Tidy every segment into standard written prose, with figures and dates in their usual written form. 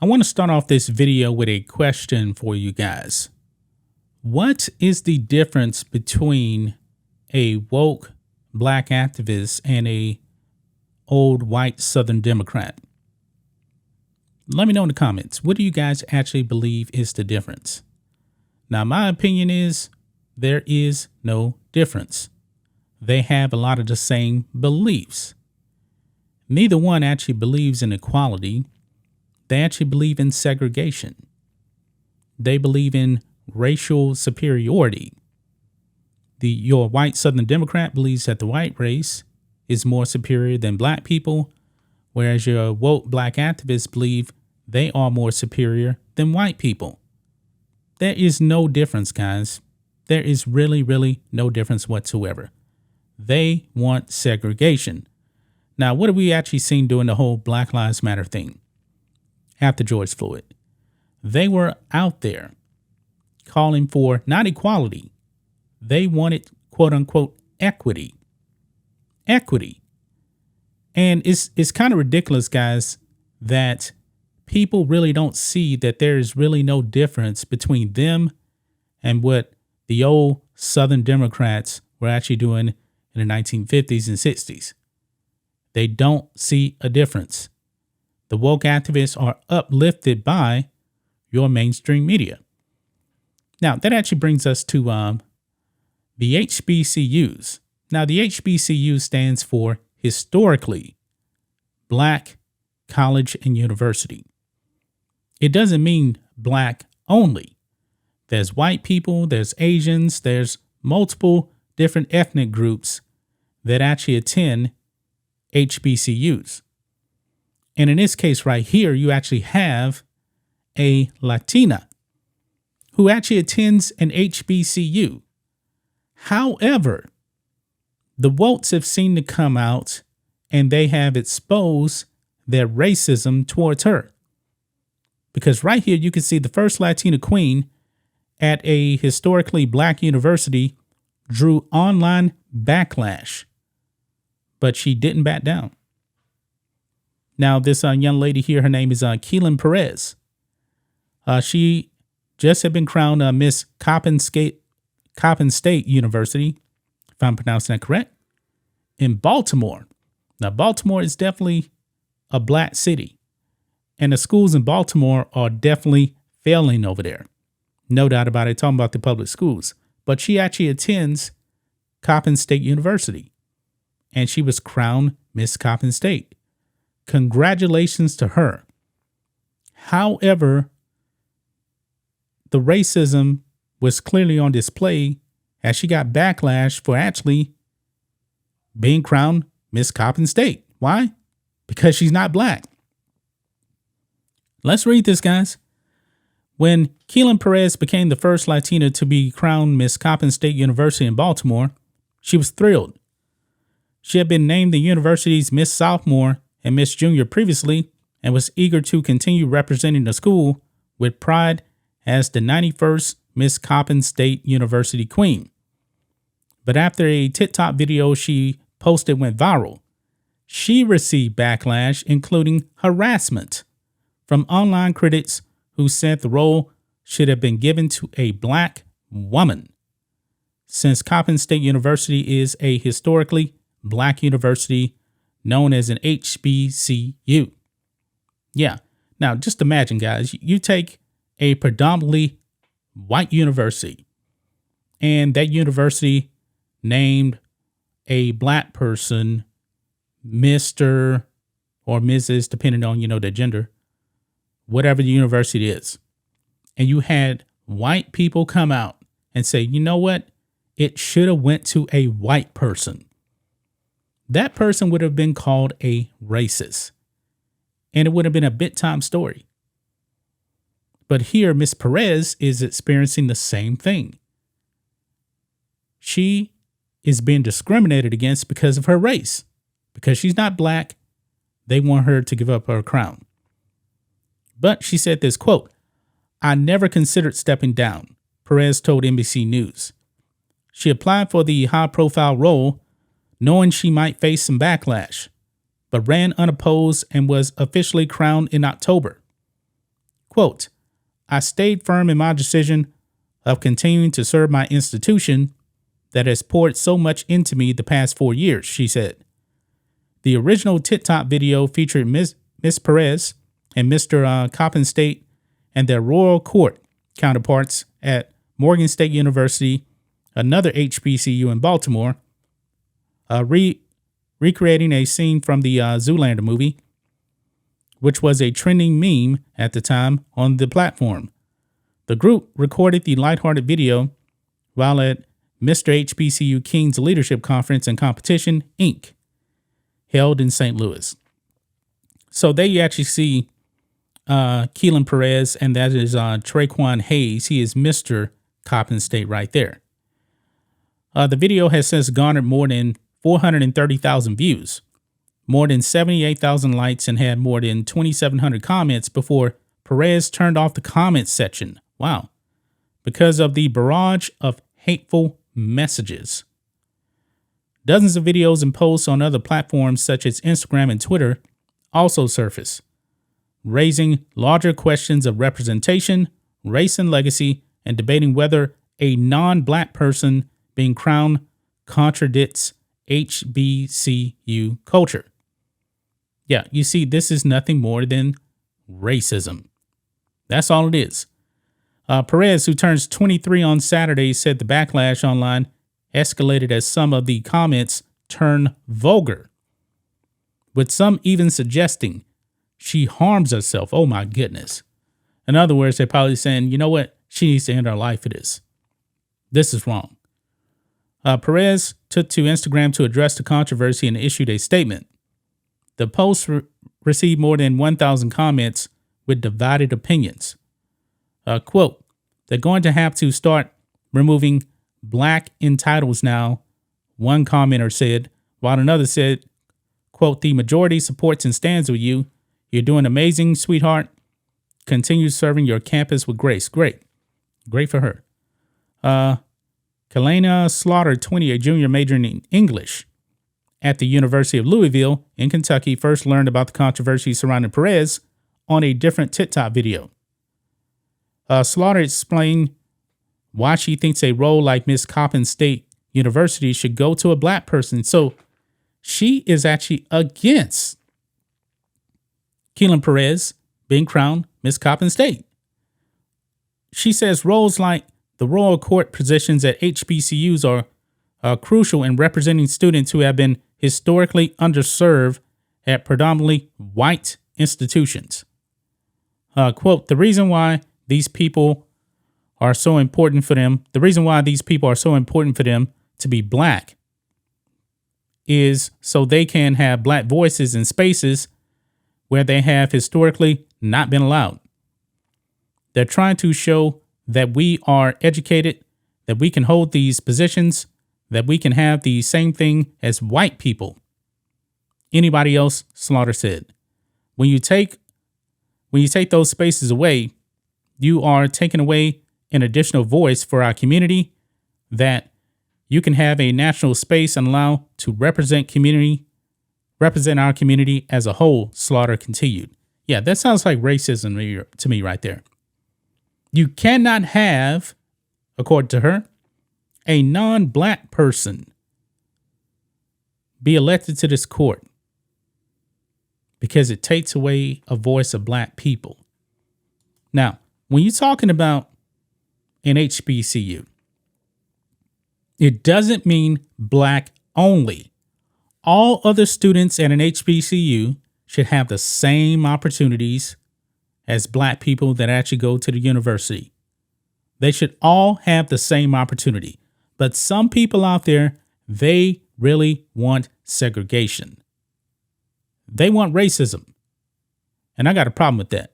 I want to start off this video with a question for you guys. What is the difference between a woke black activist and a old white Southern Democrat? Let me know in the comments. What do you guys actually believe is the difference? Now, my opinion is there is no difference. They have a lot of the same beliefs. Neither one actually believes in equality. They actually believe in segregation. They believe in racial superiority. Your white Southern Democrat believes that the white race is more superior than black people, whereas your woke black activists believe they are more superior than white people. There is no difference, guys. There is really no difference whatsoever. They want segregation. Now, what have we actually seen during the whole Black Lives Matter thing after George Floyd? They were out there calling for not equality. They wanted, quote unquote, equity. Equity. And it's kind of ridiculous, guys, that people really don't see that there is really no difference between them and what the old Southern Democrats were actually doing in the 1950s and 60s. They don't see a difference. The woke activists are uplifted by your mainstream media. Now, that actually brings us to the HBCUs. Now, the HBCU stands for historically Black College and University. It doesn't mean black only. There's white people, there's Asians, there's multiple different ethnic groups that actually attend HBCUs. And in this case right here, you actually have a Latina who actually attends an HBCU. However, the wokes have seemed to come out and they have exposed their racism towards her. Because right here, you can see the first Latina queen at a historically black university drew online backlash, but she didn't back down. Now, this young lady here, her name is Coppin Perez. She just had been crowned Miss Coppin State University, if I'm pronouncing that correct, in Baltimore. Now, Baltimore is definitely a black city, and the schools in Baltimore are definitely failing over there. No doubt about it, talking about the public schools. But she actually attends Coppin State University, and she was crowned Miss Coppin State. Congratulations to her. However, the racism was clearly on display as she got backlash for actually being crowned Miss Coppin State. Why? Because she's not black. Let's read this, guys. When Coppin Perez became the first Latina to be crowned Miss Coppin State University in Baltimore, she was thrilled. She had been named the university's Miss Sophomore and Miss Junior previously and was eager to continue representing the school with pride as the 91st Miss Coppin State University Queen. But after a TikTok video she posted went viral, she received backlash, including harassment from online critics who said the role should have been given to a black woman, since Coppin State University is a historically black university known as an HBCU. Yeah. Now, just imagine, guys, you take a predominantly white university and that university named a black person Mr. or Mrs., depending on, their gender, whatever the university is. And you had white people come out and say, you know what? It should have went to a white person. That person would have been called a racist. And it would have been a big time story. But here, Miss Perez is experiencing the same thing. She is being discriminated against because of her race. Because she's not black, they want her to give up her crown. But she said this, quote, "I never considered stepping down," Perez told NBC News. She applied for the high-profile role, knowing she might face some backlash, but ran unopposed and was officially crowned in October. Quote, I stayed firm in my decision of continuing to serve my institution that has poured so much into me the past 4 years, she said. The original TikTok video featured Miss Perez and Mr. Coppin State and their royal court counterparts at Morgan State University, another HBCU in Baltimore, recreating a scene from the Zoolander movie, which was a trending meme at the time on the platform. The group recorded the lighthearted video while at Mr. HBCU King's Leadership Conference and Competition, Inc., held in St. Louis. So there you actually see Keelan Perez, and that is Traquan Hayes. He is Mr. Coppin State right there. The video has since garnered more than 430,000 views, more than 78,000 likes, and had more than 2,700 comments before Perez turned off the comments section. Wow. Because of the barrage of hateful messages. Dozens of videos and posts on other platforms such as Instagram and Twitter also surfaced, raising larger questions of representation, race and legacy, and debating whether a non-black person being crowned contradicts HBCU culture. Yeah, you see, this is nothing more than racism. That's all it is. Perez, who turns 23 on Saturday, said the backlash online escalated as some of the comments turned vulgar, with some even suggesting she harms herself. Oh my goodness. In other words, they're probably saying, you know what? She needs to end her life for this. This is wrong. Perez took to Instagram to address the controversy and issued a statement. The post received more than 1,000 comments with divided opinions. Quote, they're going to have to start removing black in titles now, one commenter said, while another said, quote, the majority supports and stands with you. You're doing amazing, sweetheart. Continue serving your campus with grace. Great. Great for her. Kalena Slaughter, 20, a junior majoring in English at the University of Louisville in Kentucky, first learned about the controversy surrounding Perez on a different TikTok video. Slaughter explained why she thinks a role like Miss Coppin State University should go to a black person. So she is actually against Keelan Perez being crowned Miss Coppin State. She says roles like the royal court positions at HBCUs are crucial in representing students who have been historically underserved at predominantly white institutions. Quote, the reason why these people are so important for them, the reason why these people are so important for them to be black is so they can have black voices in spaces where they have historically not been allowed. They're trying to show that we are educated, that we can hold these positions, that we can have the same thing as white people. Anybody else, Slaughter said. When you take those spaces away, you are taking away an additional voice for our community that you can have a national space and allow to represent our community as a whole, Slaughter continued. Yeah, that sounds like racism to me right there. You cannot have, according to her, a non-black person be elected to this court because it takes away a voice of black people. Now, when you're talking about an HBCU, it doesn't mean black only. All other students at an HBCU should have the same opportunities as black people that actually go to the university. They should all have the same opportunity. But some people out there, they really want segregation. They want racism. And I got a problem with that.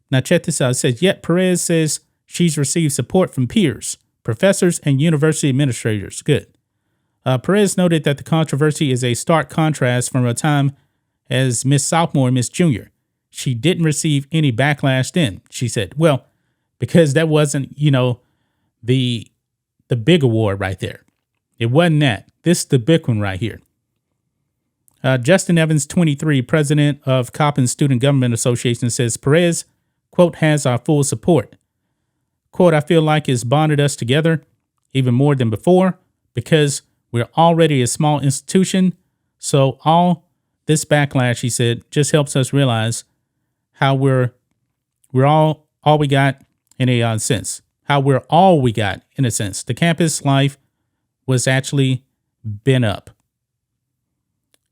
Now check this out. It says, yet Perez says she's received support from peers, professors, and university administrators. Good. Perez noted that the controversy is a stark contrast from her time as Miss Sophomore and Miss Junior. She didn't receive any backlash then, she said. Well, because that wasn't, the big award right there. It wasn't that. This is the big one right here. Justin Evans, 23, president of Coppin Student Government Association, says Perez quote, has our full support. Quote, I feel like it's bonded us together even more than before because we're already a small institution. So all this backlash, he said, just helps us realize how we're all we got in a sense. How we're all we got in a sense. The campus life was actually been up.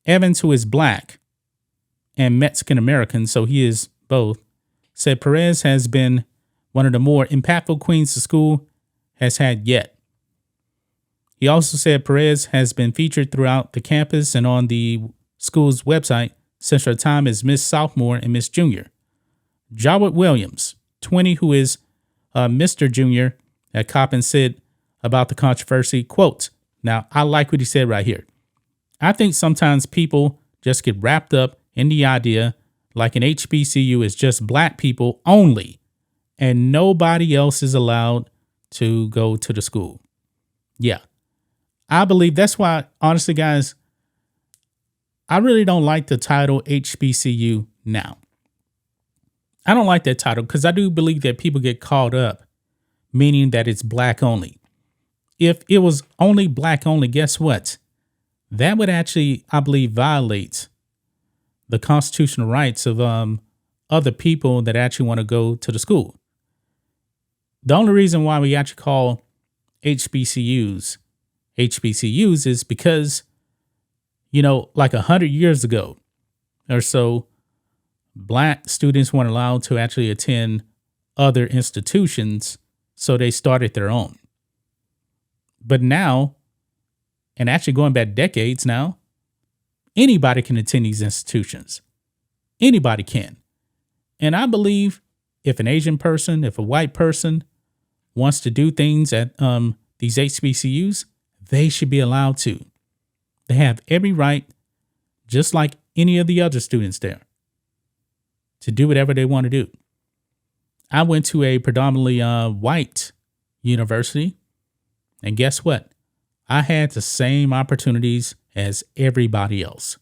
Evans, who is black and Mexican American, so he is both, said Perez has been one of the more impactful queens the school has had yet. He also said Perez has been featured throughout the campus and on the school's website since her time as Miss Sophomore and Miss Junior. Jawad Williams, 20, who is Mr. Junior at Coppin, said about the controversy, quote, now I like what he said right here. I think sometimes people just get wrapped up in the idea like an HBCU is just black people only and nobody else is allowed to go to the school. Yeah, I believe that's why, honestly, guys, I really don't like the title HBCU now. I don't like that title because I do believe that people get caught up, meaning that it's black only. If it was only black only, guess what? That would actually, I believe, violate the constitutional rights of other people that actually want to go to the school. The only reason why we actually call HBCUs is because, you know, like 100 years ago or so, black students weren't allowed to actually attend other institutions, so they started their own. But now, and actually going back decades now, anybody can attend these institutions. Anybody can. And I believe if an Asian person, if a white person wants to do things at these HBCUs, they should be allowed to. They have every right, just like any of the other students there, to do whatever they want to do. I went to a predominantly white university, and guess what? I had the same opportunities as everybody else.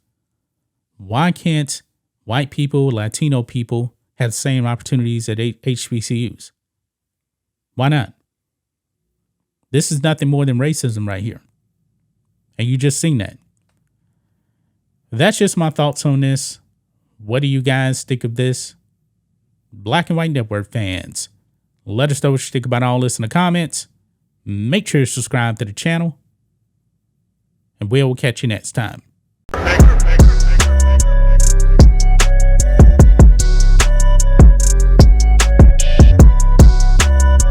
Why can't white people, Latino people have the same opportunities at HBCUs? Why not? This is nothing more than racism right here. And you just seen that. That's just my thoughts on this. What do you guys think of this? Black and White Network fans, let us know what you think about all this in the comments. Make sure to subscribe to the channel. And we'll catch you next time.